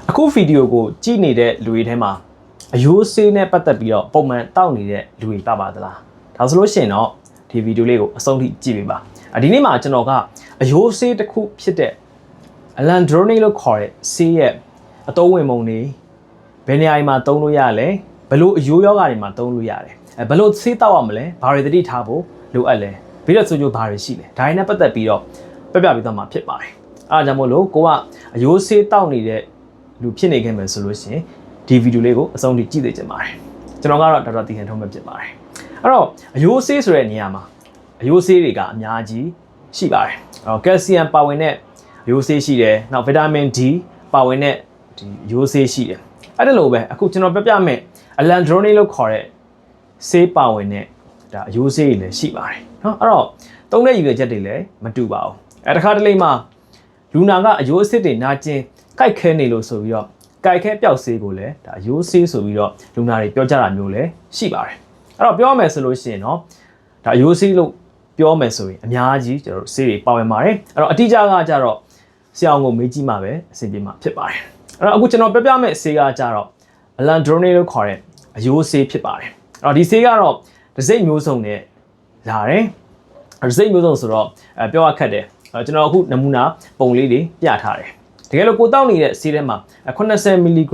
အခုဗီဒီယိုကိုကြည့်နေတဲ့လူတွေထဲမှာအယိုးဆေးနဲ့ပတ်သက်ပြီးတော့ပုံမှန်တောက်နေတဲ့လူတွေပါပါသလားဒါဆိုလို့ရှိရင်တော့ဒီဗီဒီယိုလေးကိုအဆုံးထိကြည့်ပေးပါဒီနေ့မှာကျွန်တော်ကအယိုးဆေးတစ်ခုဖြစ်တဲ့ Alandrone လို့ခေါ်တဲ့ဆေးရဲ့အသုံးဝင်ပုံတွေဘယ်နေရာမှာသုံးလို့ရလဲဘယ်လိုအယိုးယောဂါတွေမှာသုံးလို့ရတယ်ဘယ်လိုဆေးတောက်ရမလဲဘာတွေသတိထားဖို့လိုအပ်လဲပြီးတော့ဆိုကြဘာတွေရှိလဲဒါတွေနဲ့ပတ်သက်ပြီးတော့ပြပြပြီးတော့မှာဖြစ်ပါတယ်အားကြောင့်မို့လို့ကိုကအယိုးဆေးတောက်နေတဲ့လူဖြစ်နေခဲ့မယ်ဆိုလို့ရှိရင်ဒီဗီဒီယိုလေးကိုအဆုံးထိကြည့်သိချင်ပါတယ်ကျွန်တော်ကတော့ဒေါက်တာတီဟန်ထုံးပဲဖြစ်ပါတယ်အဲ့တော့အယိုးဆေးဆိုတဲ့နေရာမှာအယိုးဆေးတွေကအများကြီးရှိပါတယ်ကယ်လ်ဆီယမ်ပါဝင်တဲ့အယိုးဆေးရှိတယ်နောက်ဗီတာမင် D ပါဝင်တဲ့ဒီအယိုးဆေးရှိတယ်အဲ့ဒါလိုပဲအခုကျွန်တော်ပြမယ် Alandrone လို့ခေါ်တဲ့ဆေးပါဝင်တဲ့ဒါအယိုးဆေးတွေလည်းရှိပါတယ်နော်အဲ့တော့သုံးတဲ့ရည်ရွယ်ချက်တွေလည်းမတူပါဘူးတခါတလေမှာလူနာကအယိုးအဆစ်တွေနာကျင်ကြိုက်ခဲနေလို့ဆိုပြီးတော့ကြိုက်ခဲပျောက်ဆေးကိုလည်းဒါအယိုးဆေးဆိုပြီးတော့လူနာတွေပြောကြတာမျိုးလည်းရှိပါတယ်အဲ့တော့ပြောမယ်ဆိုလို့ရှိရင်တော့ဒါအယိုးဆေးလို့ပြောမယ်ဆိုရင်အများကြီးကျွန်တော်တို့ဆေးတွေပါဝင်ပါတယ်အဲ့တော့အတိအကျကကြတော့ဆရာအောင်ကိုမေးကြည့်မှပဲအဆင်ပြေမှာဖြစ်ပါတယ်အဲ့တော့အခုကျွန်တော်ပြမယ့်ဆေးကကြတော့ Alandrone လို့ခေါ်တဲ့အယိုးဆေးဖြစ်ပါတယ်အဲ့တော့ဒီဆေးကတော့တစ်စိတ်မျိုးစုံနဲ့လာတယ်တစ်စိတ်မျိုးစုံဆိုတော့ပြောရခက်တယ်ကျွန်တော်အခုနမူနာပုံလေးတွေပြထားတယ်တကယ်လို့ကိုတောက်နေတဲ့ဆေးထဲမှာ80 mg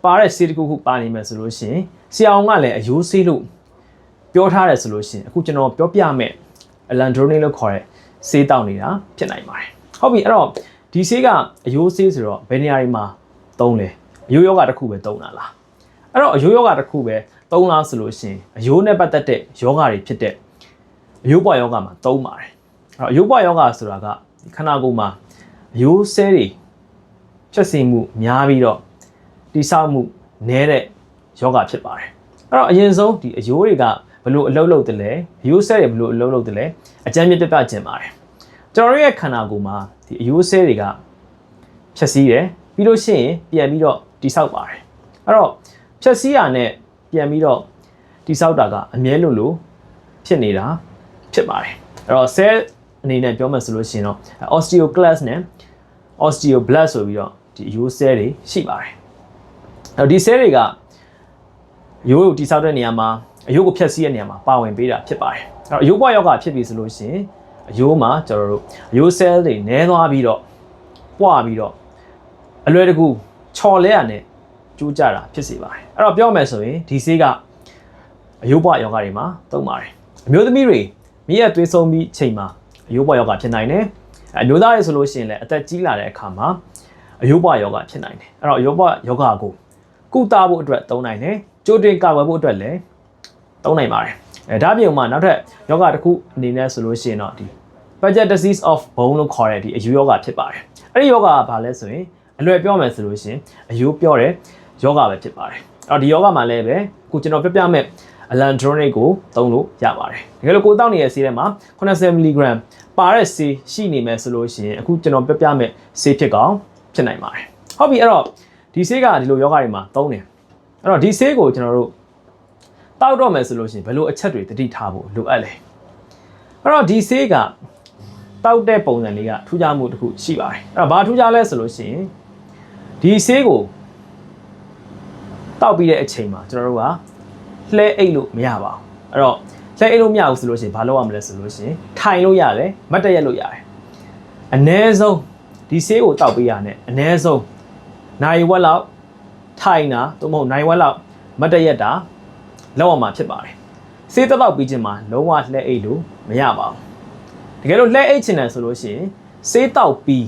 ပါတဲ့ဆေးတစ်ခုခုပါနေမယ်ဆိုလို့ရှိရင်ဆရာအောင်ကလည်းအယိုးဆေးလို့ပြောထားတယ်ဆိုလို့ရှိရင်အခုကျွန်တော်ပြောပြမယ် Alandrone လို့ခေါ်တဲ့ဆေးတောက်နေတာဖြစ်နိုင်ပါတယ်ဟုတ်ပြီအဲ့တော့ဒီဆေးကအယိုးဆေးဆိုတော့ဘယ်နေရာတွေမှာသုံးလဲအယိုးယောဂတစ်ခုပဲသုံးတာလားအဲ့တော့အယိုးယောဂတစ်ခုပဲသုံးလားဆိုလို့ရှိရင်အယိုးနဲ့ပတ်သက်တဲ့ယောဂတွေဖြစ်တဲ့အယိုးပွားယောဂမှာသုံးပါတယ်အဲ့တော့အယိုးပွားယောဂဆိုတာကခန္ဓာကိုယ်မှာအယိုးဆဲတွေချက်စီမှုများပြီးတော့တိဆောက်မှုနည်းတဲ့ယောဂဖြစ်ပါတယ်အဲ့တော့အရင်ဆုံးဒီအယိုးတွေကဘလို့အလုပ်လုပ်တယ်လဲအယိုးဆဲတွေဘလို့အလုပ်လုပ်တယ်လဲအကြမ်းမြစ်ပြပြကျင်ပါတယ်ကျွန်တော်ရဲ့ခန္ဓာကိုယ်မှာဒီအယိုးဆဲတွေကဖြတ်စည်းတယ်ပြီးလို့ရှိရင်ပြန်ပြီးတော့တိဆောက်ပါတယ်အဲ့တော့ဖြတ်စည်းရနဲ့ပြန်ပြီးတော့တိဆောက်တာကအမြဲလို့ဖြစ်နေတာဖြစ်ပါတယ်အဲ့တော့ဆဲအနေနဲ့ပြောမှဆိုလို့ရှိရင်တော့ osteoclast နဲ့ osteoblast ဆိုပြီးတော့ဒီအယိုးဆဲတွေရှိပါတယ်အဲ့တော့ဒီဆဲတွေကရိုးကိုတိဆောက်တဲ့နေရာမှာအယိုးကိုဖြတ်စည်းတဲ့နေရာမှာပါဝင်ပေးတာဖြစ်ပါတယ်အဲ့တော့အယိုးပွားယောဂဖြစ်ပြီဆိုလို့ရှိရင်အယိုးမှာကျွန်တော်တို့အယိုးဆဲတွေနည်းသွားပြီးတော့ပွားပြီးတော့အလွယ်တကူချော်လဲရနဲ့ကျိုးကြတာဖြစ်စေပါတယ်အဲ့တော့ပြောမယ်ဆိုရင်ဒီဆေးကအယိုးပွားယောဂတွေမှာသုံးပါတယ်အမျိုးသမီးတွေမြည့်ရသွေးဆုံးပြီးချိန်မှာအယိုးပွားယောဂဖြစ်နိုင်တယ်အမျိုးသားတွေဆိုလို့ရှိရင်လည်းအသက်ကြီးလာတဲ့အခါမှာအယိုးပွားယောဂဖြစ်နိုင်တယ်အဲ့တော့အယိုးပွားယောဂကိုကုသဖို့အတွက်သုံးနိုင်တယ်ကြိုတင်ကာကွယ်ဖို့အတွက်လည်းသုံးနိုင်ပါတယ်ဒါပြင်မှာနောက်ထပ်ယောဂတစ်ခုအနေနဲ့ဆိုလို့ရှိရင်တော့ဒီ Paget disease of bone လို့ခေါ်တဲ့ဒီအယိုးယောဂဖြစ်ပါတယ်အဲ့ဒီယောဂကဘာလဲဆိုရင်အလွယ်ပြောမယ်ဆိုလို့ရှိရင်အယိုးပြောတဲ့ယောဂပဲဖြစ်ပါတယ်အဲ့တော့ဒီယောဂမှာလည်းပဲအခုကျွန်တော်ပြမဲ့ Alandrone ကိုသုံးလို့ရပါတယ်တကယ်လို့ကိုတောက်နေတဲ့ဆေးထဲမှာ80 mg ပါတဲ့ဆေးရှိနေမယ်ဆိုလို့ရှိရင်အခုကျွန်တော်ပြမဲ့ဆေးဖြစ်ကောင်းဖြစ်နိုင်ပါတယ်ဟုတ်ပြီအဲ့တော့ဒီဆေးကဒီလိုယောဂတွေမှာသုံးတယ်အဲ့တော့ဒီဆေးကိုကျွန်တော်တို့တောက်တော့မယ်ဆိုလို့ရှိရင်ဘယ်လိုအချက်တွေတတိထားဖို့လိုအပ်လဲအဲ့တော့ဒီဆေးကတောက်တဲ့ပုံစံလေးကထူးခြားမှုတစ်ခုရှိပါတယ်အဲ့တော့ဘာထူးခြားလဲဆိုလို့ရှိရင်ဒီဆေးကိုတောက်ပြီးတဲ့အချိန်မှာကျွန်တော်တို့ကလှဲအိတ်လို့မရပါဘူးအဲ့တော့လှဲအိတ်လို့မရဘူးဆိုလို့ရှိရင်ဘာလုပ်ရမလဲဆိုလို့ရှိရင်ထိုင်လို့ရတယ်မတ်တက်ရက်လို့ရတယ်အနည်းဆုံးဒီဆေးကိုတောက်ပေးရနဲ့အနည်းဆုံးနိုင်ဝက်လောက်ထိုင်တာသို့မဟုတ်နိုင်ဝက်လောက်မတ်တက်ရက်တာလောက်အောင်မှာဖြစ်ပါတယ်ဆေးတောက်ပြီးခြင်းမှာလုံးဝလှဲအိတ်လို့မရပါဘူးတကယ်လို့လှဲအိတ်ချင်တယ်ဆိုလို့ရှိရင်ဆေးတောက်ပြီ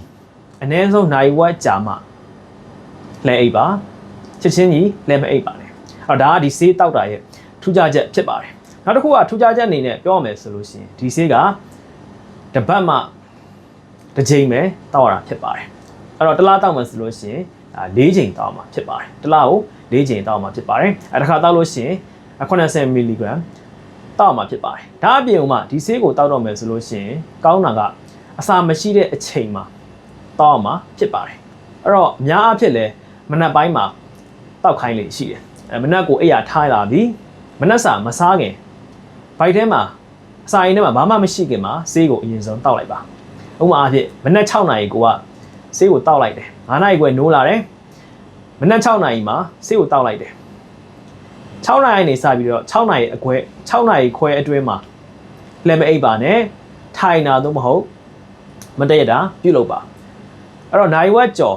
းအနည်းဆုံးနိုင်ဝက်ကြာမှလှဲအိတ်ပါချက်ချင်းကြီးလှဲမအိတ်ပါနဲ့အဲ့တော့ဒါကဒီဆေးတောက်တာရဲ့ထူးခြားချက်ဖြစ်ပါတယ်နောက်တစ်ခုကထူးခြားချက်အနေနဲ့ပြောရမယ်ဆိုလို့ရှိရင်ဒီဆေးကတပတ်မှတစ်ချိန်ပဲတောက်ရတာဖြစ်ပါတယ်အဲ့တော့တစ်လားတောက်မှဆိုလို့ရှိရင်၄ချိန်တောက်မှာဖြစ်ပါတယ်တစ်လားကို၄ချိန်တောက်မှာဖြစ်ပါတယ်အဲ့တစ်ခါတောက်လို့ရှိရင်80 mg တောက်မှာဖြစ်ပါတယ်ဒါအပြင်မှာဒီဆေးကိုတောက်တော့မယ်ဆိုလို့ရှိရင်ကောင်းတာကအစာမရှိတဲ့အချိန်မှာတောက်မှာဖြစ်ပါတယ်အဲ့တော့အများအားဖြင့်လဲမနက်ပိုင်းမှာတောက်ခိုင်းလေရှိတယ်မနက်ကိုအိယာထားလာပြီးမနက်စာမစားခင်ဘိုက်ထဲမှာအစာရင်းထဲမှာဘာမှမရှိခင်မှာဆေးကိုအရင်ဆုံးတောက်လိုက်ပါဥပမာအားဖြင့်မနက်6နာရီကိုကဆေးကိုတောက်လိုက်တယ်9နာရီခွဲနိုးလာတယ် နက်6နာရီမှာဆေးကိုတောက်လိုက်တယ်6နာရီနေစပြီးတော့6နာရီအခွဲ6နာရီခွဲအတွင်းမှာလက်မအိပ်ပါနဲ့ထိုင်တာတော့မဟုတ်မတည့်ရတာပြုတ်လို့ပါအဲ့တော့နိုင်ဝက်ကျော်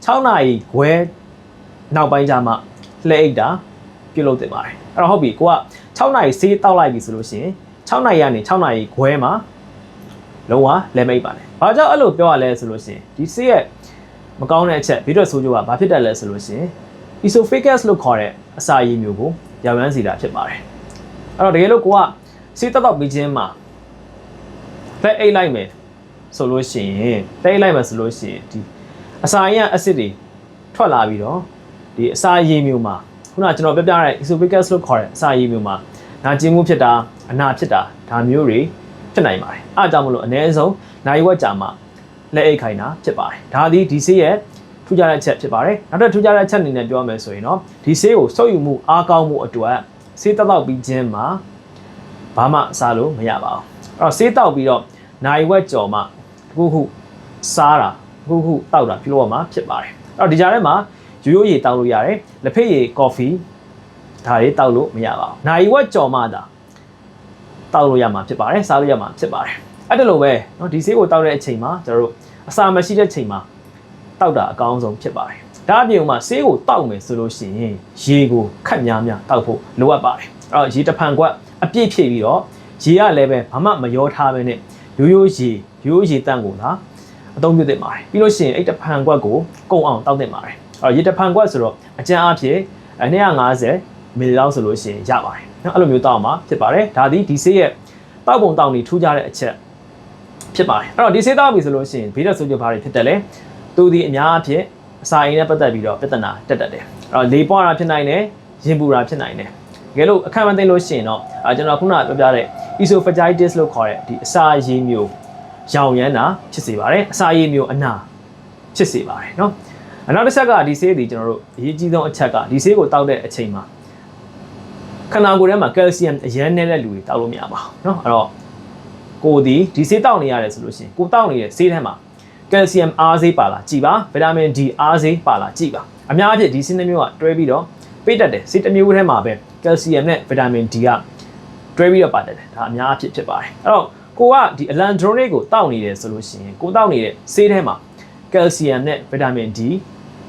6နာရီခွဲနောက်ပိုင်းကျမှလှည့်အိပ်တာပြုတ်လို့တင်ပါတယ်အဲ့တော့ဟုတ်ပြီကိုက6နာရီဆေးတောက်လိုက်ပြီဆိုလို့ရှိရင်6နာရီကနေ6နာရီခွဲမှာလုံးဝလက်မအိပ်ပါနဲ့ဘာကြောင့်အဲ့လိုပြောရလဲဆိုလို့ရှိရင်ဒီဆေးရဲ့မကောင်းတဲ့အချက်ဗီဒီယိုဆိုးကျိုးကဘာဖြစ်တယ်လဲဆိုလို့ရှိရင် esophagus လို့ခေါ်တဲ့အစာရည်မျိုးကိုရောင်ရမ်းစေတာဖြစ်ပါတယ်အဲ့တော့တကယ်လို့ကိုကဆေးတောက်ပြီးချင်းမှာလက်အိပ်လိုက်မယ်ဆိုလို့ရှိရင်လက်အိပ်လိုက်မယ်ဆိုလို့ရှိရင်ဒီအစာရည်အဆစ်တွေထွက်လာပြီးတော့ဒီအစာရည်မျိုးမှာခုနကကျွန်တော်ပြပြတဲ့ esophagus လို့ခေါ်တဲ့အစာရည်မျိုးမှာနာကျင်မှုဖြစ်တာအနာဖြစ်တာဒါမျိုးတွေဖြစ်နိုင်ပါတယ်အားကြောင့်မလို့အနည်းဆုံးနိုင်ဝက်ကြာမှာလက်အိတ်ခိုင်းတာဖြစ်ပါတယ်ဒါသည်ဒီဆေးရဲ့ထူးခြားတဲ့အချက်ဖြစ်ပါတယ်နောက်တစ်ထူးခြားတဲ့အချက်အနေနဲ့ပြောမယ်ဆိုရင်တော့ဒီဆေးကိုစုပ်ယူမှုအားကောင်းမှုအတွက်ဆေးတောက်ပြီးခြင်းမှာဘာမှစားလို့မရပါဘူးအဲ့တော့ဆေးတောက်ပြီးတော့နိုင်ဝက်ကြော်မှတစ်ခုစားတာတစ်ခုတောက်တာပြုလုပ်ရမှာဖြစ်ပါတယ်အဲ့တော့ဒီကြားထဲမှာရိုးရိုးရေတောက်လို့ရတယ်လက်ဖက်ရည်ကော်ဖီဒါတွေတောက်လို့မရပါဘူးနိုင်ဝက်ကြော်မှသာတောက်လို့ရမှာဖြစ်ပါတယ်စားလို့ရမှာဖြစ်ပါတယ်အဲ့ဒါလိုပဲเนาะဒီဆေးကိုတောက်တဲ့အချိန်မှာကျွန်တော်တို့အစာမရှိတဲ့ချိန်မှာတောက်တာအကောင်းဆုံးဖြစ်ပါတယ်ဒါအပြင်မှာဆေးကိုတောက်မယ်ဆိုလို့ရှိရင်ရေကိုခက်များတောက်ဖို့လိုအပ်ပါတယ်အဲ့တော့ရေတဖန်ကွက်အပြည့်ဖြည့်ပြီးတော့ရေကလည်းပဲဘာမှမရောထားဘဲနဲ့ရိုးရိုးရေတန့်ကိုသာအသုံးပြုသင့်ပါတယ်ပြီးလို့ရှိရင်အဲ့တဖန်ကွက်ကိုကုန်အောင်တောက်သင့်ပါတယ်အဲ့တော့ရေတဖန်ကွက်ဆိုတော့အကျန်းအဖြစ်250မီလီလောက်ဆိုလို့ရှိရင်ရပါတယ်เนาะအဲ့လိုမျိုးတောက်မှာဖြစ်ပါတယ်ဒါသည်ဒီဆေးရဲ့တောက်ပုံတောက်နေထူးခြားတဲ့အချက်ဖြစ်ပါတယ်အဲ့တော့ဒီဆေးတောက်ပြီဆိုလို့ရှိရင်ဘေးထွက်ဆိုးကျဘာတွေဖြစ်တယ်လဲသူဒီအများအဖြစ်အစာအိမ်နဲ့ပတ်သက်ပြီးတော့ပြဿနာတက်တယ်အဲ့တော့လေပွားတာဖြစ်နိုင်တယ်ရင်ပူတာဖြစ်နိုင်တယ်တကယ်လို့အခက်မသိလို့ရှိရင်တော့ကျွန်တော်ခုနပြောပြတဲ့ esophagitis လို့ခေါ်တဲ့ဒီအစာရည်မျိုးရောင်ရမ်းတာဖြစ်စေပါတယ်အစာရည်မျိုးအနာဖြစ်စေပါတယ်เนาะနောက်တစ်ချက်ကဒီဆေးဒီကျွန်တော်တို့အရေးကြီးဆုံးအချက်ကဒီဆေးကိုတောက်တဲ့အချိန်မှာခန္ဓာကိုယ်ထဲမှာကယ်လ်ဆီယမ်အရမ်းနေတဲ့လူတွေတောက်လို့မရပါဘူးเนาะအဲ့တော့ကိုဒီဆေးတောက်နေရတယ်ဆိုလို့ရှိရင်ကိုတောက်နေတဲ့ဆေးထဲမှာကယ်လ်ဆီယမ်အားဆေးပါလားကြည်ပါဗီတာမင် D အားဆေးပါလားကြည်ပါအများအားဖြင့်ဒီဆေးနှမျိုးကတွဲပြီးတော့ပေးတတ်တယ်ဆေးတစ်မျိုးထဲမှာပဲကယ်လ်ဆီယမ်နဲ့ဗီတာမင် D ကတွဲပြီးတော့ပါတတ်တယ်ဒါအများအားဖြင့်ဖြစ်ပါတယ်အဲ့တော့ကိုကဒီအလန်ဒရိုနစ်ကိုတောက်နေတယ်ဆိုလို့ရှိရင်ကိုတောက်နေတဲ့ဆေးထဲမှာကယ်လ်ဆီယမ်နဲ့ဗီတာမင် D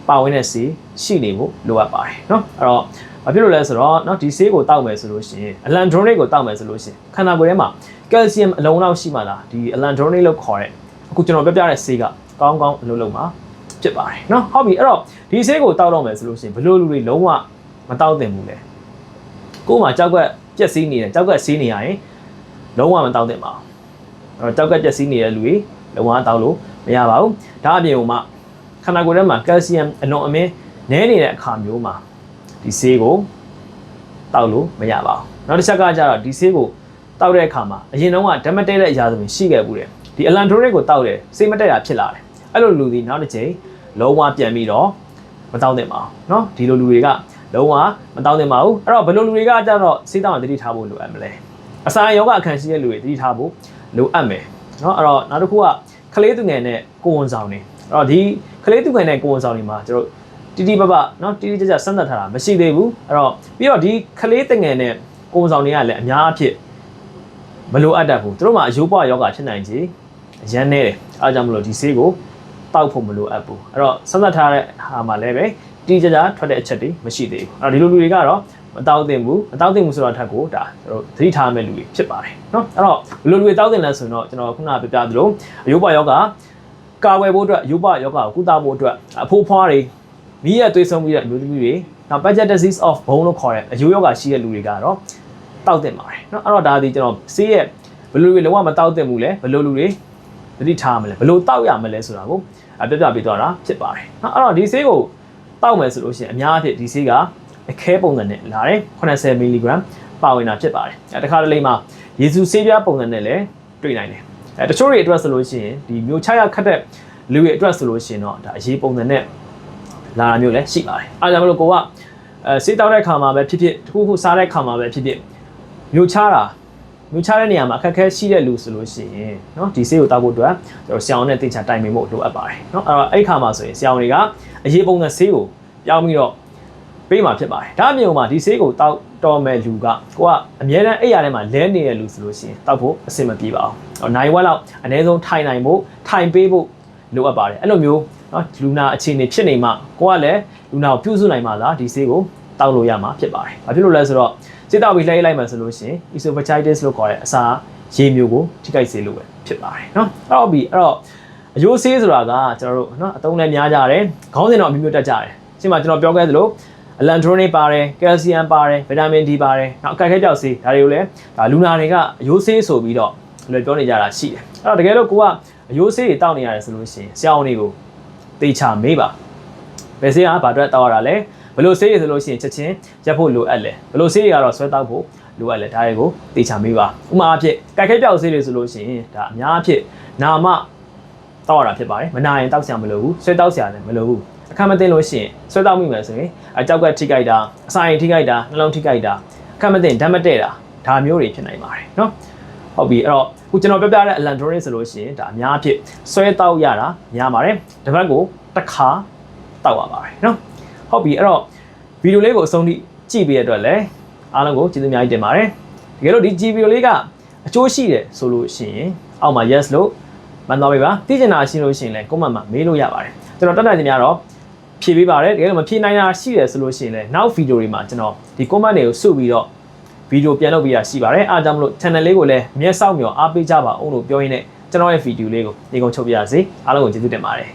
ပါဝင်တဲ့ဆေးရှိနေဖို့လိုအပ်ပါတယ်เนาะအဲ့တော့ဘာဖြစ်လို့လဲဆိုတော့เนาะဒီဆေးကိုတောက်မယ်ဆိုလို့ရှိရင်အလန်ဒရိုနစ်ကိုတောက်မယ်ဆိုလို့ရှိရင်ခန္ဓာကိုယ်ထဲမှာကယ်လ်ဆီယမ်အလုံးလောက်ရှိမှလားဒီအလန်ဒရိုနစ်လို့ခေါ်တဲ့အခုကျွန်တော်ပြပြတဲ့ဆေးကကောင်းကောင်းအလုံးလုံးမှာဖြစ်ပါတယ်เนาะဟုတ်ပြီအဲ့တော့ဒီဆေးကိုတောက်တော့မယ်ဆိုလို့ရှိရင်ဘယ်လိုလူတွေလုံးဝမတောက်သင့်ဘူးလဲကိုယ်မှာကြောက်ကပြက်စီးနေတယ်ကြောက်ကဆေးနေရရင်လုံးဝမတောက်သင့်ပါဘူးအဲ့တော့ကြောက်ကပြက်စီးနေတဲ့လူတွေလုံးဝတောက်လို့မရပါဘူးဒါအပြင်မှာခန္ဓာကိုယ်ထဲမှာကယ်လ်ဆီယမ်အလွန်အမင်းနည်းနေတဲ့အခါမျိုးမှာဒီဆေးကိုတောက်လို့မရပါဘူးနောက်တစ်ချက်ကကျတော့ဒီဆေးကိုတောက်တဲ့အခါမှာအရင်တုန်းကဓာတ်မတည့်တဲ့အရာဆိုရင်ရှိခဲ့ဘူးတယ်ဒီအလန်ဒရိုနစ်ကိုတောက်တယ်ဆေးမတည့်တာဖြစ်လာတယ်အဲ့လိုလူတွေနောက်တစ်ချိန်လုံးဝပြန်ပြီးတော့မတောက်သင့်ပါဘူးเนาะဒီလိုလူတွေကလုံးဝမတောက်သင့်ပါဘူးအဲ့တော့ဘယ်လိုလူတွေကကျတော့ဆေးတောက်ရင်တတိထားဖို့လိုအပ်မလဲအစာရောဂါအခန့်ရှိတဲ့လူတွေတတိထားဖို့လိုအပ်မယ်เนาะအဲ့တော့နောက်တစ်ခုကကလေးသူငယ်နဲ့ကိုဝန်ဆောင်နေအဲ့တော့ဒီကလေးသူငယ်နဲ့ကိုဝန်ဆောင်နေမှာကျွန်တော်တီတီပပเนาะတီတီကြကြစမ်းသပ်ထားတာမရှိသေးဘူးအဲ့တော့ပြီးတော့ဒီကလေးတငယ်နဲ့ကိုဝန်ဆောင်တွေကလည်းအများအဖြစ်မလိုအပ်တတ်ဘူးသူတို့မှာအယိုးပွားယောဂဖြစ်နိုင်ခြေအရန်နေတယ်အားကြောင့်မလို့ဒီဆေးကိုတောက်ဖို့မလိုအပ်ဘူးအဲ့တော့စမ်းသပ်ထားတဲ့ဟာမှာလည်းပဲတီကြကြထွက်တဲ့အချက်တွေမရှိသေးဘူးအဲ့တော့ဒီလိုလူတွေကတော့မတောက်သင့်ဘူးဆိုတော့ထက်ကိုဒါကျွန်တော်သတိထားမဲ့လူတွေဖြစ်ပါတယ်เนาะအဲ့တော့ဘယ်လိုလူတွေတောက်သင့်လဲဆိုရင်တော့ကျွန်တော်ခုနကပြပြသလိုအယိုးပွားယောဂကာဝယ်ဖို့အတွက်အယိုးပွားယောဂကိုကုသဖို့အတွက်အဖိုးဖွားတွေမိရသွေးဆုံးပြီးတဲ့အမျိုးသမီးတွေနောက် budget disease of bone လို့ခေါ်တဲ့အယိုးယောဂရှိတဲ့လူတွေကတော့တောက်သင့်ပါတယ်เนาะအဲ့တော့ဒါဒီကျွန်တော်ဆေးရဲ့ဘယ်လိုတွေလုံးဝမတောက်သင့်ဘူးလဲဘယ်လိုလူတွေသတိထားမလဲဘယ်လိုတောက်ရမလဲဆိုတာကိုပြပြပေးသွားတာဖြစ်ပါတယ်เนาะအဲ့တော့ဒီဆေးကိုတောက်မယ်ဆိုလို့ရှိရင်အများအဖြစ်ဒီဆေးကအခဲပုံစံနဲ့လာတယ်80 mg ပါဝင်တာဖြစ်ပါတယ်တခါတလေမှာရေစုဆေးပြားပုံစံနဲ့လည်းတွေ့နိုင်တယ်တချို့တွေအတွက်ဆိုလို့ရှိရင်ဒီမျိုးချရခတ်တဲ့လူတွေအတွက်ဆိုလို့ရှိရင်တော့ဒါအရေးပုံစံနဲ့လာတာမျိုးလည်းရှိပါတယ်အားကြောင့်မလို့ကိုကဆေးတောက်တဲ့ခါမှာပဲဖြစ်ဖြစ်တစ်ခုခုစားတဲ့ခါမှာပဲဖြစ်ဖြစ်မျိုးချတဲ့နေရာမှာအခက်အခဲရှိတဲ့လူဆိုလို့ရှိရင်เนาะဒီဆေးကိုတောက်ဖို့အတွက်ကျွန်တော်ဆရာဝန်နဲ့တေချာတိုင်ပင်ဖို့လိုအပ်ပါတယ်เนาะအဲ့တော့အဲ့ခါမှာဆိုရင်ဆရာဝန်တွေကအရေးပုံစံဆေးကို ပြောင်းပြီးတော့ပေးမှာဖြစ်ပါတယ်ဒါအပြင်မှာဒီဆေးကိုတောက်တော်မဲ့လူကကိုကအများတန်းအဲ့ရထဲမှာလဲနေတဲ့လူဆိုလို့ရှိရင်တောက်ဖို့အဆင်မပြေပါဘူးနိုင်ဝက်လောက်အနည်းဆုံးထိုင်နိုင်ဖို့ထိုင်ပေးဖို့လိုအပ်ပါတယ်အဲ့လိုမျိုးနော်လူနာအခြေအနေဖြစ်နေမှကိုကလည်းလူနာကိုပြုစုနိုင်မှသာဒီဆေးကိုတောက်လို့ရမှာဖြစ်ပါတယ်ဘာဖြစ်လို့လဲဆိုတော့ဆေးတောက်ပြီးလှည့်လိုက်မှဆိုလို့ရှိရင် esophagitis လို့ခေါ်တဲ့အစာရေမျိုးကိုထိခိုက်စေလို့ပဲဖြစ်ပါတယ်နော်အဲ့တော့အယိုးဆေးဆိုတာကကျွန်တော်တို့နော်အသုံးလည်းများကြတယ်ခေါင်းစဉ်တော့အမျိုးမျိုးတက်ကြတယ်ရှင်းမှာကျွန်တော်ပြောခဲ့သလိုအလန်ဒရိုနစ်ပါတယ်ကယ်လ်ဆီယမ်ပါတယ်ဗီတာမင် D ပါတယ်နောက်အကက်ခဲပြောက်ဆေးဒါတွေကိုလည်းဒါလူနာတွေကအယိုးဆေးဆိုပြီးတော့လွယ်ပြောနေကြတာရှိတယ်အဲ့တော့တကယ်လို့ကိုကအယိုးဆေးတွေတောက်နေရတယ်ဆိုလို့ရှိရင်ဆရာဝန်တွေကိုသေချာမေးပါဘယ်ဆေးကဘာအတွက်တောက်ရတာလဲဘယ်လိုဆေးရဆိုလို့ရှိရင်ချက်ချင်းရက်ဖို့လိုအပ်လဲဘယ်လိုဆေးတွေကတော့ဆွဲတောက်ဖို့လိုအပ်လဲဒါတွေကိုသေချာမေးပါဥပမာအဖြစ်ကက်ခဲပြောက်ဆေးတွေဆိုလို့ရှိရင်ဒါအများအဖြစ်နာမတောက်ရတာဖြစ်ပါတယ်မနာရင်တောက်ဆရာမလိုဘူးဆွဲတောက်ဆရာလည်းမလိုဘူးအခက်မသိလို့ရှိရင်ဆွဲတောက်မိမယ်ဆိုရင်အကြောက်ကထိကြိုက်တာအစာရင်ထိကြိုက်တာနှလုံးထိကြိုက်တာအခက်မသိဓာတ်မတည့်တာဒါမျိုးတွေဖြစ်နိုင်ပါတယ်နော်ဟုတ်ပြီအဲ့တော့ခုကျွန်တော်ပြောပြတဲ့အလန်ဒရိုနစ်ဆိုလို့ရှိရင်ဒါအများအဖြစ်ဆွဲတောက်ရတာများပါတယ်တစ်ပတ်ကိုတစ်ခါတောက်ရပါတယ်နော်ဟုတ်ပြီအဲ့တော့ဗီဒီယိုလေးကိုအဆုံးထိကြည့်ပေးရတဲ့အတွက်လည်းအားလုံးကိုကျေးဇူးအများကြီးတင်ပါတယ်တကယ်လို့ဒီဗီဒီယိုလေးကအကျိုးရှိတယ်ဆိုလို့ရှိရင်အောက်မှာ yes လို့မှန်သွားပြီပါသိချင်တာရှိလို့ရှိရင်လည်း comment မှာမေးလို့ရပါတယ်ကျွန်တော်တက်တက်ချင်းများတော့ဖြည့်ပေးပါတယ်တကယ်လို့မဖြည့်နိုင်တာရှိတယ်ဆိုလို့ရှိရင်လည်းနောက်ဗီဒီယိုတွေမှာကျွန်တော်ဒီ comment တွေကိုစုပြီးတော့ဗီဒီယိုပြန်လုပ်ပေးရရှိပါတယ်အားကြောင့်မလို့ channel လေးကိုလည်းမျက်စောက်မျှော်အားပေးကြပါအောင်လို့ပြောရင်းနဲ့ကျွန်တော်ရဲ့ဗီဒီယိုလေးကိုဒီကုန်းချုပ်ပြရစီအားလုံးကိုကျေးဇူးတင်ပါတယ်